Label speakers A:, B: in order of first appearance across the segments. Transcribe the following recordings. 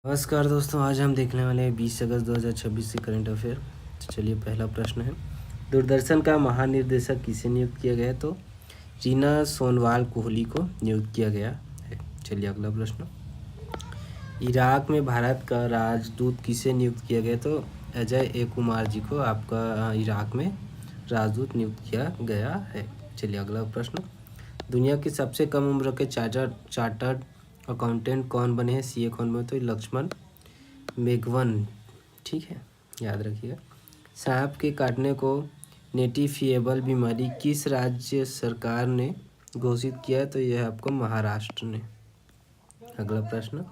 A: नमस्कार दोस्तों, आज हम देखने वाले हैं 20 अगस्त 2026 से करंट अफेयर। तो चलिए, पहला प्रश्न है, दूरदर्शन का महानिर्देशक किसे नियुक्त किया गया है? तो रीना सोनवाल कोहली को नियुक्त किया गया है। चलिए अगला प्रश्न, इराक में भारत का राजदूत किसे नियुक्त किया गया? तो अजय ए कुमार जी को आपका इराक में राजदूत नियुक्त किया गया है। चलिए अगला प्रश्न, दुनिया की सबसे कम उम्र के चार्टर्ड अकाउंटेंट कौन बने हैं? सीए कौन बने? तो लक्ष्मण मेघवन, ठीक है, याद रखिएगा। सांप के काटने को नेटिफिएबल बीमारी किस राज्य सरकार ने घोषित किया है? तो यह आपको महाराष्ट्र ने। अगला प्रश्न,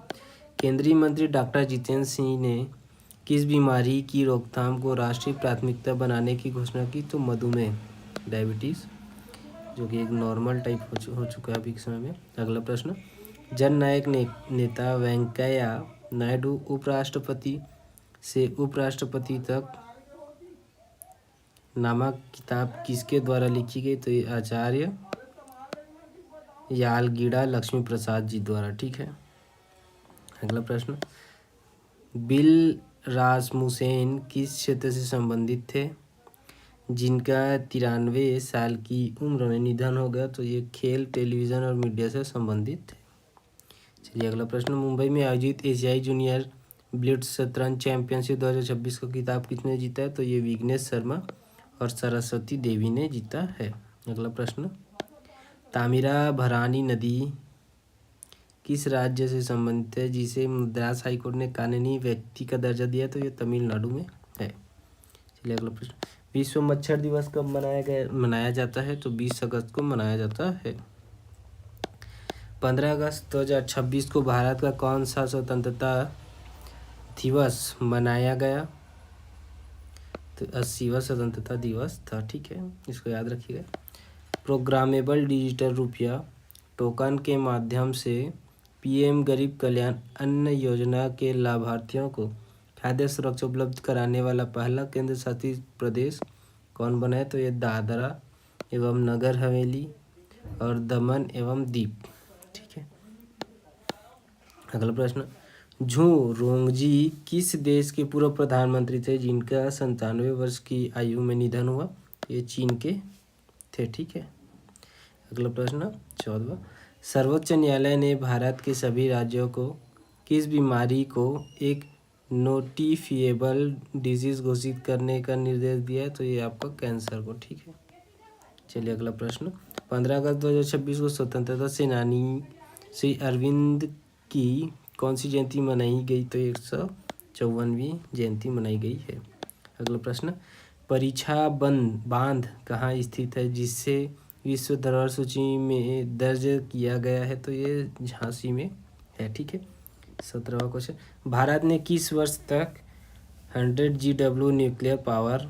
A: केंद्रीय मंत्री डॉक्टर जितेंद्र सिंह ने किस बीमारी की रोकथाम को राष्ट्रीय प्राथमिकता बनाने की घोषणा की? तो मधुमेह, डायबिटीज़, जो कि एक नॉर्मल टाइप हो चुका है अभी के समय में। अगला प्रश्न, जननायक नेता वेंकैया नायडू उपराष्ट्रपति से उपराष्ट्रपति तक नामक किताब किसके द्वारा लिखी गई? तो ये आचार्य यालगीड़ा लक्ष्मी प्रसाद जी द्वारा, ठीक है। अगला प्रश्न, बिल रासमुसेन किस क्षेत्र से संबंधित थे जिनका 93 साल की उम्र में निधन हो गया? तो ये खेल, टेलीविज़न और मीडिया से संबंधित थे। चलिए अगला प्रश्न, मुंबई में आयोजित एशियाई जूनियर ब्लिट्ज शतरंज चैंपियनशिप 2026 का खिताब किसने जीता है? तो ये विघ्नेश शर्मा और सरस्वती देवी ने जीता है। अगला प्रश्न, तामिराभरानी नदी किस राज्य से संबंधित है जिसे मद्रास हाईकोर्ट ने कानूनी व्यक्ति का दर्जा दिया? तो ये तमिलनाडु में है। चलिए अगला प्रश्न, विश्व मच्छर दिवस कब मनाया जाता है? तो 20 अगस्त को मनाया जाता है। 15 अगस्त 2026 को भारत का कौन सा स्वतंत्रता दिवस मनाया गया? तो 80वां स्वतंत्रता दिवस था, ठीक है, इसको याद रखिएगा। प्रोग्रामेबल डिजिटल रुपया टोकन के माध्यम से पीएम गरीब कल्याण अन्न योजना के लाभार्थियों को खाद्य सुरक्षा उपलब्ध कराने वाला पहला केंद्र शासित प्रदेश कौन बना है? तो ये दादरा एवं नगर हवेली और दमन एवं दीप, ठीक है। अगला प्रश्न, झू रोंगजी किस देश के पूर्व प्रधानमंत्री थे जिनका 97 वर्ष की आयु में निधन हुआ? ये चीन के थे, ठीक है। अगला प्रश्न 14वां, सर्वोच्च न्यायालय ने भारत के सभी राज्यों को किस बीमारी को एक नोटिफिएबल डिजीज घोषित करने का निर्देश दिया है? तो ये आपका कैंसर को, ठीक है। चलिए अगला प्रश्न, 15 अगस्त 2026 को स्वतंत्रता सेनानी श्री अरविंद की कौन सी जयंती मनाई गई? तो 154वीं जयंती मनाई गई है। अगला प्रश्न, परीक्षा बांध कहाँ स्थित है जिससे विश्व धरोहर सूची में दर्ज किया गया है? तो ये झांसी में है, ठीक है। 17वां क्वेश्चन, भारत ने किस वर्ष तक 100 GW न्यूक्लियर पावर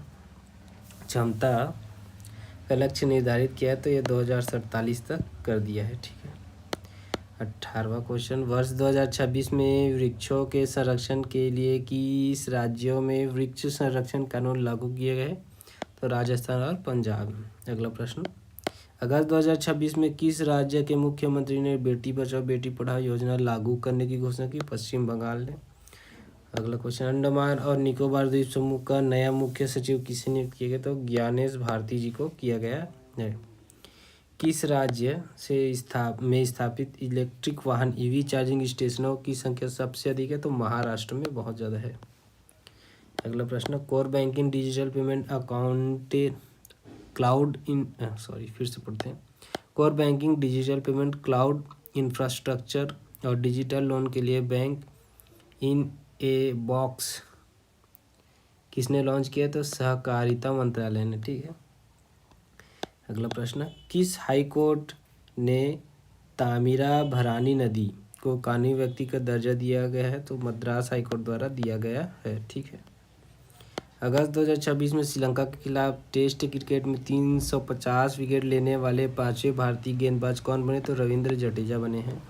A: क्षमता का लक्ष्य निर्धारित किया है? तो ये 2047 तक कर दिया है, ठीक है। 18वां क्वेश्चन, वर्ष 2026 में वृक्षों के संरक्षण के लिए किस राज्यों में वृक्ष संरक्षण कानून लागू किए गए? तो राजस्थान और पंजाब। अगला प्रश्न, अगस्त 2026 में किस राज्य के मुख्यमंत्री ने बेटी बचाओ बेटी पढ़ाओ योजना लागू करने की घोषणा की? पश्चिम बंगाल ने। अगला क्वेश्चन, अंडमान और निकोबार द्वीप समूह का नया मुख्य सचिव किसे नियुक्त किया गया? तो ज्ञानेश भारती जी को किया गया है। किस राज्य से स्थापित इलेक्ट्रिक वाहन ईवी चार्जिंग स्टेशनों की संख्या सबसे अधिक है? तो महाराष्ट्र में बहुत ज़्यादा है। अगला प्रश्न, core banking digital payment account core banking digital payment cloud infrastructure और डिजिटल लोन के लिए बैंक इन ए बॉक्स किसने लॉन्च किया? तो सहकारिता मंत्रालय ने, ठीक है। अगला प्रश्न, किस हाई कोर्ट ने तामिराभरानी नदी को कानूनी व्यक्ति का दर्जा दिया गया है? तो मद्रास हाई कोर्ट द्वारा दिया गया है, ठीक है। अगस्त 2026 में श्रीलंका के खिलाफ टेस्ट क्रिकेट में 350 विकेट लेने वाले 5वें भारतीय गेंदबाज कौन बने? तो रविंद्र जडेजा बने हैं।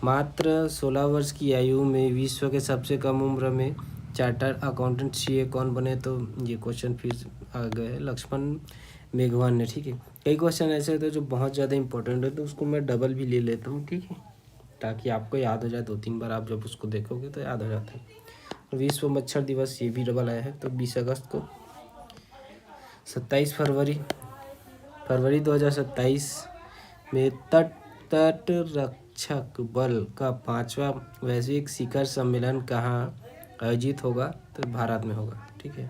A: मात्र 16 वर्ष की आयु में विश्व के सबसे कम उम्र में चार्टर्ड अकाउंटेंट सीए कौन बने? तो ये क्वेश्चन फिर आ गए, लक्ष्मण मेघवान ने, ठीक है। कई क्वेश्चन ऐसे होते हैं जो बहुत ज़्यादा इंपॉर्टेंट है तो उसको मैं डबल भी ले लेता हूँ, ठीक है। ताकि आपको याद हो जाए, 2-3 बार आप जब उसको देखोगे तो याद हो जाता है। विश्व मच्छर दिवस ये भी डबल आया है, तो 20 अगस्त को। 27 फरवरी 2027 में तट रक्षक बल का 5वां वैश्विक शिखर सम्मेलन कहाँ आयोजित होगा? तो भारत में होगा। ठीक है।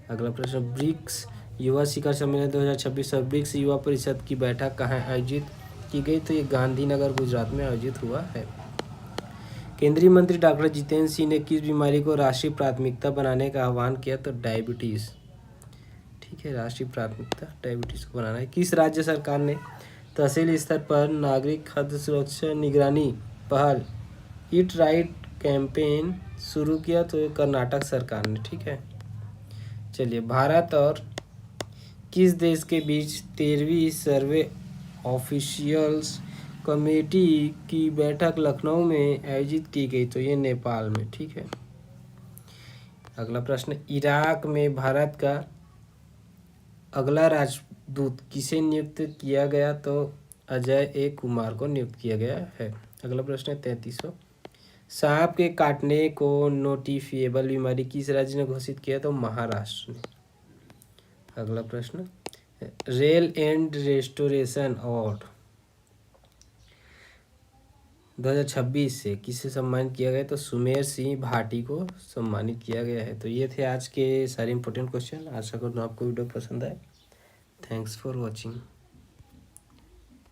A: अगला प्रश्न, ब्रिक्स युवा शिखर सम्मेलन 2026 और ब्रिक्स युवा परिषद की बैठक कहाँ आयोजित की गई? तो ये गांधीनगर गुजरात में आयोजित हुआ है। केंद्रीय मंत्री डॉक्टर जितेंद्र सिंह ने किस बीमारी को राष्ट्रीय प्राथमिकता बनाने का आह्वान किया? तो डायबिटीज़। ठीक है, राष्ट्रीय प्राथमिकता डायबिटीज़ को बनाना है। किस राज्य सरकार ने तहसील स्तर पर नागरिक खाद्य सुरक्षा निगरानी पहल ईट राइट कैंपेन शुरू किया? तो ये कर्नाटक सरकार ने। ठीक है। चलिए, भारत और किस देश के बीच 13वीं सर्वे ऑफिशियल्स कमेटी की बैठक लखनऊ में आयोजित की गई? तो ये नेपाल में। ठीक है। अगला प्रश्न, इराक में भारत का अगला राजदूत किसे नियुक्त किया गया? तो अजय ए कुमार को नियुक्त किया गया है। अगला प्रश्न है 33वां, सांप के काटने को नोटिफिएबल बीमारी किस राज्य ने घोषित किया? तो महाराष्ट्र ने। अगला प्रश्न, रेल एंड रेस्टोरेशन अवार्ड 2026 से किसे सम्मानित किया गया? तो सुमेर सिंह भाटी को सम्मानित किया गया है। तो ये थे आज के सारे इंपॉर्टेंट क्वेश्चन। आशा करता हूँ आपको वीडियो पसंद आए। Thanks for watching.